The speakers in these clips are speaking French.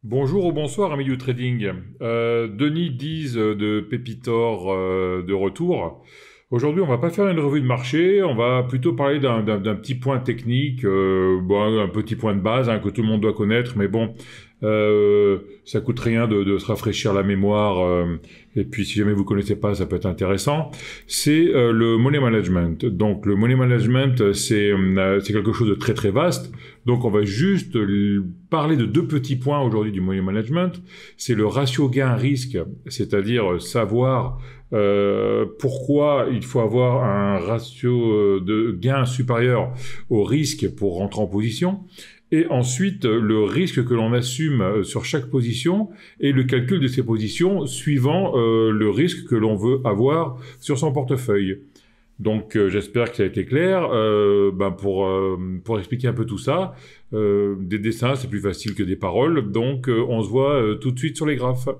Bonjour ou bonsoir, amis du trading. Denis Diz de Pépitor de retour. Aujourd'hui, on va pas faire une revue de marché, on va plutôt parler d'un petit point technique, bon, un petit point de base que tout le monde doit connaître, mais bon, ça coûte rien de se rafraîchir la mémoire, et puis si jamais vous connaissez pas, ça peut être intéressant. C'est le money management. Donc le money management, c'est quelque chose de très très vaste. Donc on va juste parler de deux petits points aujourd'hui du money management. C'est le ratio gain-risque, c'est-à-dire savoir pourquoi il faut avoir un ratio de gain supérieur au risque pour rentrer en position. Et ensuite, le risque que l'on assume sur chaque position et le calcul de ces positions suivant le risque que l'on veut avoir sur son portefeuille. Donc j'espère que ça a été clair. Pour expliquer un peu tout ça, des dessins c'est plus facile que des paroles, donc on se voit tout de suite sur les graphes.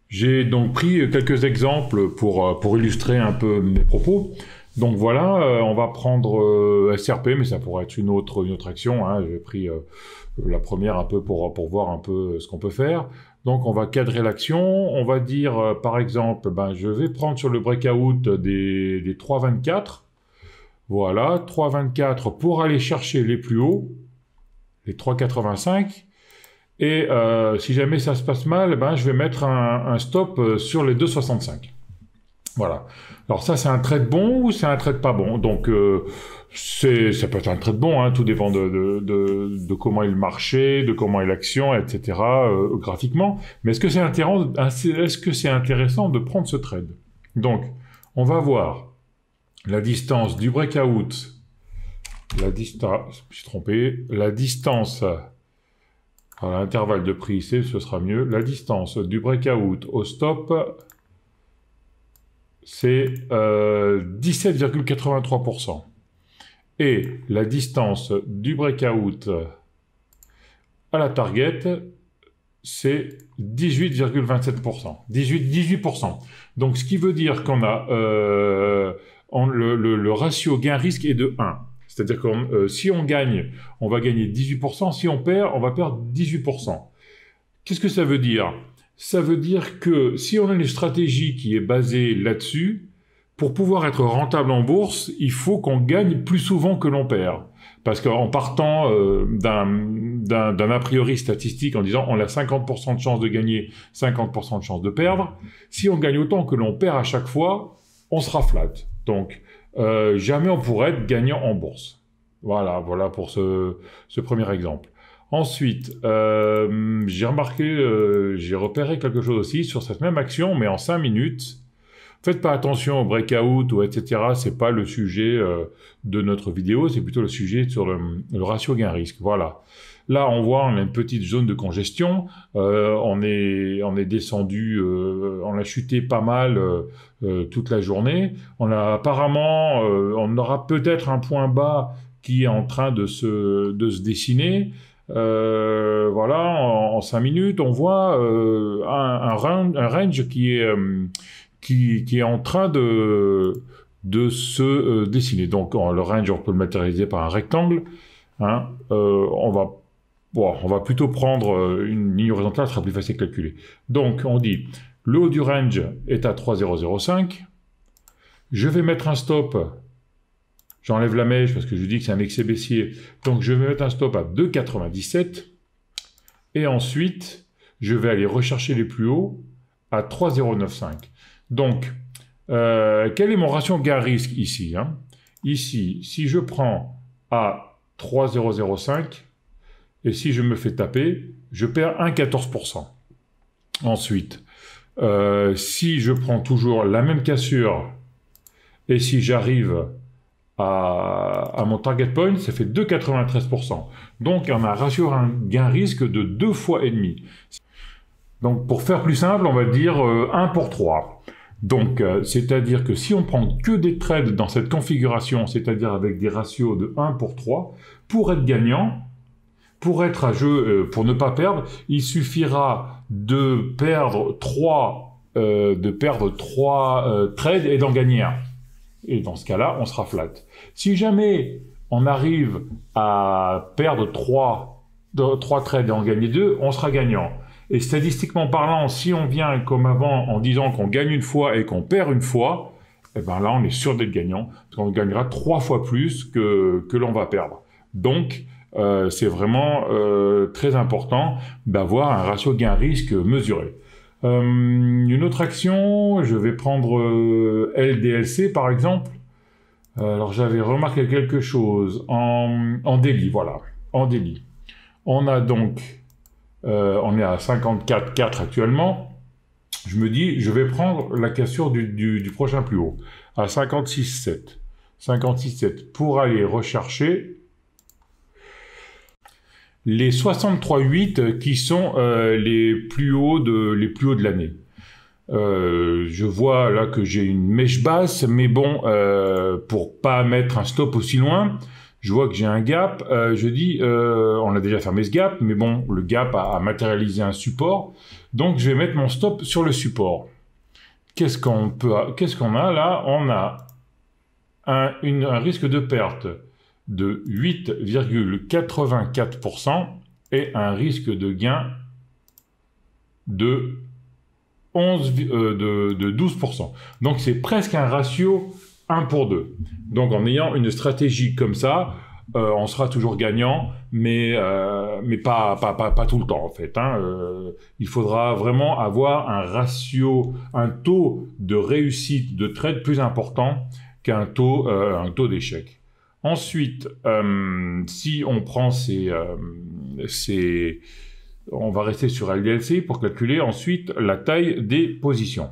J'ai donc pris quelques exemples pour illustrer un peu mes propos. Donc voilà, on va prendre SRP, mais ça pourrait être une autre action. J'ai pris la première un peu pour voir un peu ce qu'on peut faire. Donc on va cadrer l'action. On va dire par exemple, je vais prendre sur le breakout des 3,24. Voilà, 3,24 pour aller chercher les plus hauts, les 3,85. Et si jamais ça se passe mal, je vais mettre un stop sur les 2,65. Voilà. Alors ça, c'est un trade bon ou c'est un trade pas bon? Donc ça peut être un trade bon, tout dépend de comment est le marché, de comment est l'action, etc. Graphiquement. Mais est-ce que c'est intéressant de prendre ce trade? Donc, on va voir la distance du breakout, je me suis trompé, la distance à l'intervalle de prix, ce sera mieux. La distance du breakout au stop, c'est 17,83%. Et la distance du breakout à la target, c'est 18,27%. 18%. Donc, ce qui veut dire qu'on a le ratio gain-risque est de 1. C'est-à-dire que si on gagne, on va gagner 18%. Si on perd, on va perdre 18%. Qu'est-ce que ça veut dire? Ça veut dire que si on a une stratégie qui est basée là-dessus, pour pouvoir être rentable en bourse, il faut qu'on gagne plus souvent que l'on perd. Parce qu'en partant d'un a priori statistique en disant on a 50% de chance de gagner, 50% de chance de perdre, si on gagne autant que l'on perd à chaque fois, on sera flat. Donc, jamais on pourrait être gagnant en bourse. Voilà pour ce premier exemple. Ensuite, j'ai repéré quelque chose aussi sur cette même action, mais en 5 minutes. Faites pas attention au breakout ou etc. C'est pas le sujet de notre vidéo, c'est plutôt le sujet sur le ratio gain-risque. Voilà. Là, on voit, on a une petite zone de congestion. On est descendu, on a chuté pas mal toute la journée. On aura peut-être un point bas qui est en train de se dessiner. Voilà, en 5 minutes, on voit un range qui est en train de se dessiner. Donc, le range, on peut le matérialiser par un rectangle. On va plutôt prendre une ligne horizontale, ce sera plus facile à calculer. Donc, on dit, le haut du range est à 3,005. Je vais mettre un stop. J'enlève la mèche parce que je dis que c'est un excès baissier. Donc, je vais mettre un stop à 2,97. Et ensuite, je vais aller rechercher les plus hauts à 3,095. Donc, quel est mon ratio gain-risque ici? Ici, si je prends à 3,005 et si je me fais taper, je perds 1,14%. Ensuite, si je prends toujours la même cassure et si j'arrive à mon target point, ça fait 2,93%. Donc, on a un ratio gain-risque de 2 fois et demi. Donc, pour faire plus simple, on va dire 1 pour 3. Donc, c'est-à-dire que si on prend que des trades dans cette configuration, c'est-à-dire avec des ratios de 1 pour 3, pour être gagnant, pour être à jeu, pour ne pas perdre, il suffira de perdre 3 trades et d'en gagner un. Et dans ce cas-là, on sera flat. Si jamais on arrive à perdre 3 3 trades et en gagner 2, on sera gagnant. Et statistiquement parlant, si on vient comme avant en disant qu'on gagne une fois et qu'on perd une fois, eh ben là, on est sûr d'être gagnant, parce qu'on gagnera 3 fois plus que l'on va perdre. Donc, c'est vraiment très important d'avoir un ratio gain-risque mesuré. Une autre action, je vais prendre LDLC par exemple. Alors j'avais remarqué quelque chose en daily, voilà, en daily. On a donc, on est à 54,4 actuellement. Je me dis, je vais prendre la cassure du prochain plus haut, à 56,7. 56,7 pour aller rechercher les 63,8 qui sont les plus hauts de l'année. Je vois là que j'ai une mèche basse, mais bon, pour pas mettre un stop aussi loin, je vois que j'ai un gap. Je dis, on a déjà fermé ce gap, mais bon, le gap a matérialisé un support, donc je vais mettre mon stop sur le support. Qu'est-ce qu'on a là? On a un risque de perte de 8,84% et un risque de gain de 12%. Donc c'est presque un ratio 1 pour 2. Donc en ayant une stratégie comme ça, on sera toujours gagnant, mais pas tout le temps en fait. Il faudra vraiment avoir un ratio, un taux de réussite de trade plus important qu'un taux d'échec. Ensuite, si on prend on va rester sur LDLC pour calculer ensuite la taille des positions.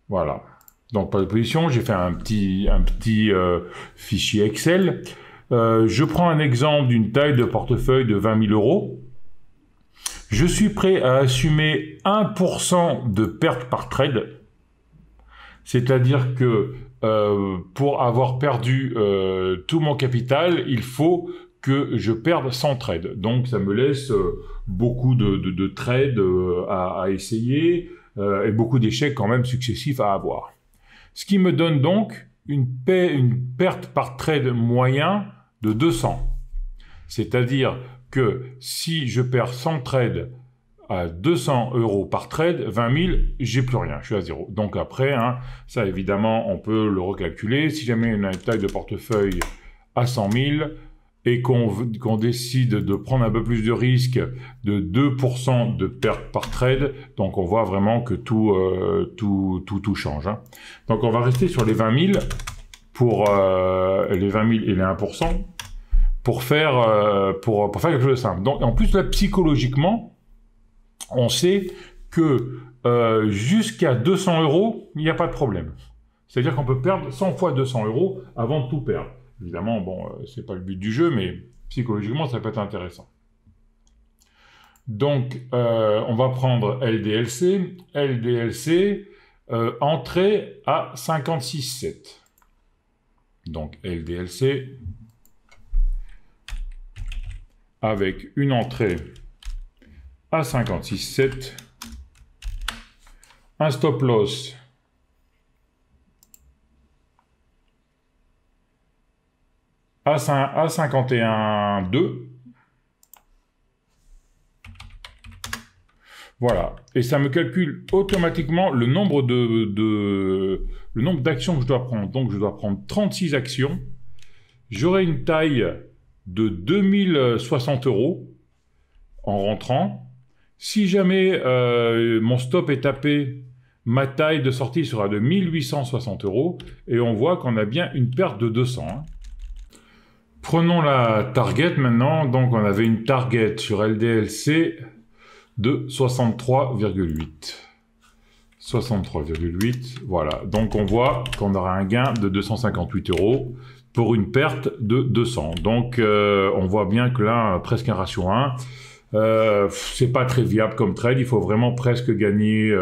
Voilà. Donc pour les positions, j'ai fait un petit fichier Excel. Je prends un exemple d'une taille de portefeuille de 20 000 €. Je suis prêt à assumer 1% de perte par trade. C'est-à-dire que pour avoir perdu tout mon capital, il faut que je perde 100 trades. Donc ça me laisse beaucoup de trades à essayer et beaucoup d'échecs quand même successifs à avoir. Ce qui me donne donc une perte par trade moyen de 200. C'est-à-dire que si je perds 100 trades à 200 € par trade, 20 000, j'ai plus rien, je suis à zéro. Donc après, ça évidemment, on peut le recalculer. Si jamais on a une taille de portefeuille à 100 000 et qu'on décide de prendre un peu plus de risque de 2% de perte par trade, donc on voit vraiment que tout change. Donc on va rester sur les 20 000 pour les 20 000 et les 1% pour faire quelque chose de simple. Donc en plus là, psychologiquement, on sait que jusqu'à 200 €, il n'y a pas de problème. C'est-à-dire qu'on peut perdre 100 fois 200 € avant de tout perdre. Évidemment, bon, c'est pas le but du jeu, mais psychologiquement, ça peut être intéressant. Donc, on va prendre LDLC. LDLC, entrée à 56,7. Donc, LDLC, avec une entrée à 56,7, un stop loss à 51,2. Voilà. Et ça me calcule automatiquement le nombre d'actions que je dois prendre. Donc, je dois prendre 36 actions. J'aurai une taille de 2060 € en rentrant. Si jamais mon stop est tapé, ma taille de sortie sera de 1860 € et on voit qu'on a bien une perte de 200. Prenons la target maintenant. Donc on avait une target sur LDLC de 63,8. 63,8, voilà. Donc on voit qu'on aura un gain de 258 € pour une perte de 200. Donc on voit bien que là, presque un ratio 1. C'est pas très viable comme trade, il faut vraiment presque gagner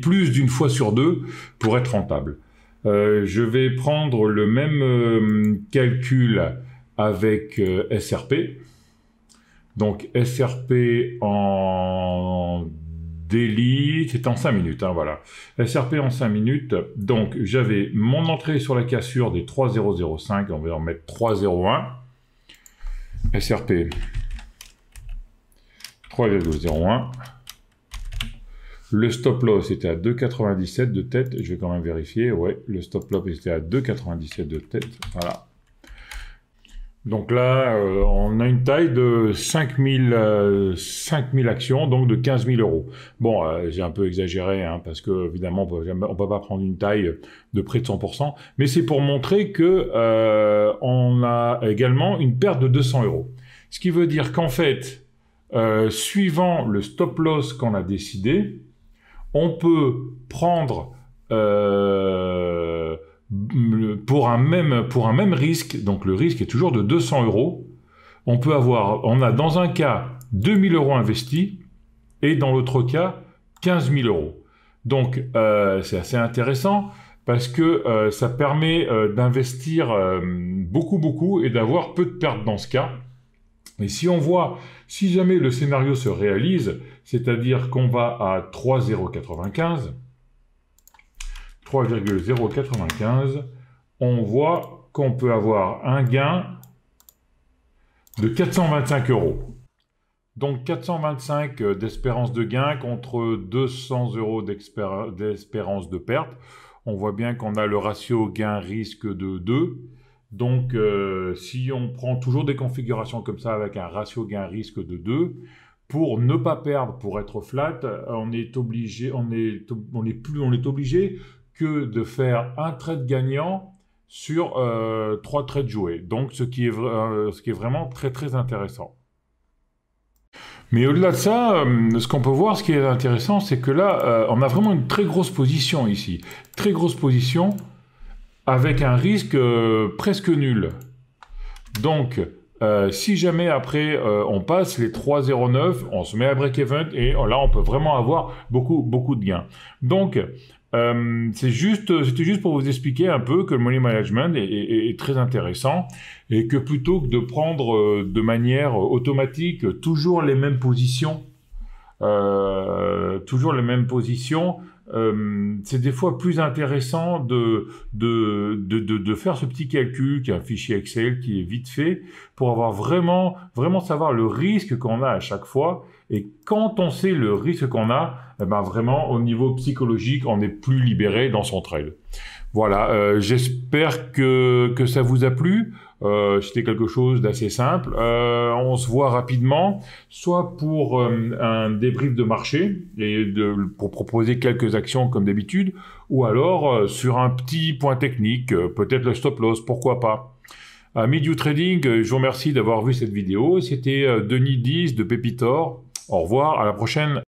plus d'une fois sur deux pour être rentable. Je vais prendre le même calcul avec SRP. Donc SRP en daily, c'est en 5 minutes, voilà. SRP en 5 minutes, donc j'avais mon entrée sur la cassure des 3,005, on va en mettre 3,01. SRP 3,01. Le stop loss était à 2,97 de tête. Je vais quand même vérifier. Ouais, le stop loss était à 2,97 de tête. Voilà. Donc là, on a une taille de 5000 actions, donc de 15 000 euros. Bon, j'ai un peu exagéré, hein, parce que évidemment, on peut pas prendre une taille de près de 100%, mais c'est pour montrer que on a également une perte de 200 euros. Ce qui veut dire qu'en fait, suivant le stop loss qu'on a décidé, on peut prendre pour un même risque, donc le risque est toujours de 200 euros, on a dans un cas 2000 euros investis et dans l'autre cas 15 000 euros. Donc c'est assez intéressant parce que ça permet d'investir beaucoup et d'avoir peu de pertes dans ce cas. Et si on voit, si jamais le scénario se réalise, c'est-à-dire qu'on va à 3,095, on voit qu'on peut avoir un gain de 425 euros. Donc 425 d'espérance de gain contre 200 euros d'espérance de perte. On voit bien qu'on a le ratio gain-risque de 2. Donc si on prend toujours des configurations comme ça avec un ratio gain-risque de 2, pour ne pas perdre, pour être flat, on est obligé que de faire un trade gagnant sur 3 trades joués. Donc, ce qui est vraiment très intéressant. Mais au-delà de ça, ce qu'on peut voir, ce qui est intéressant, c'est que là, on a vraiment une très grosse position ici. Très grosse position avec un risque presque nul. Donc, si jamais après on passe les 3,09, on se met à break-even et là, on peut vraiment avoir beaucoup de gains. Donc, c'était juste pour vous expliquer un peu que le money management est très intéressant et que plutôt que de prendre de manière automatique toujours les mêmes positions, c'est des fois plus intéressant de faire ce petit calcul qui est un fichier Excel qui est vite fait pour avoir vraiment savoir le risque qu'on a à chaque fois. Et quand on sait le risque qu'on a, eh ben vraiment au niveau psychologique, on est plus libéré dans son trade. Voilà, j'espère que ça vous a plu. C'était quelque chose d'assez simple. On se voit rapidement, soit pour un débrief de marché et pour proposer quelques actions comme d'habitude, ou alors sur un petit point technique, peut-être le stop loss, pourquoi pas. Amis du trading, je vous remercie d'avoir vu cette vidéo. C'était Denis 10 de Pépitor. Au revoir, à la prochaine.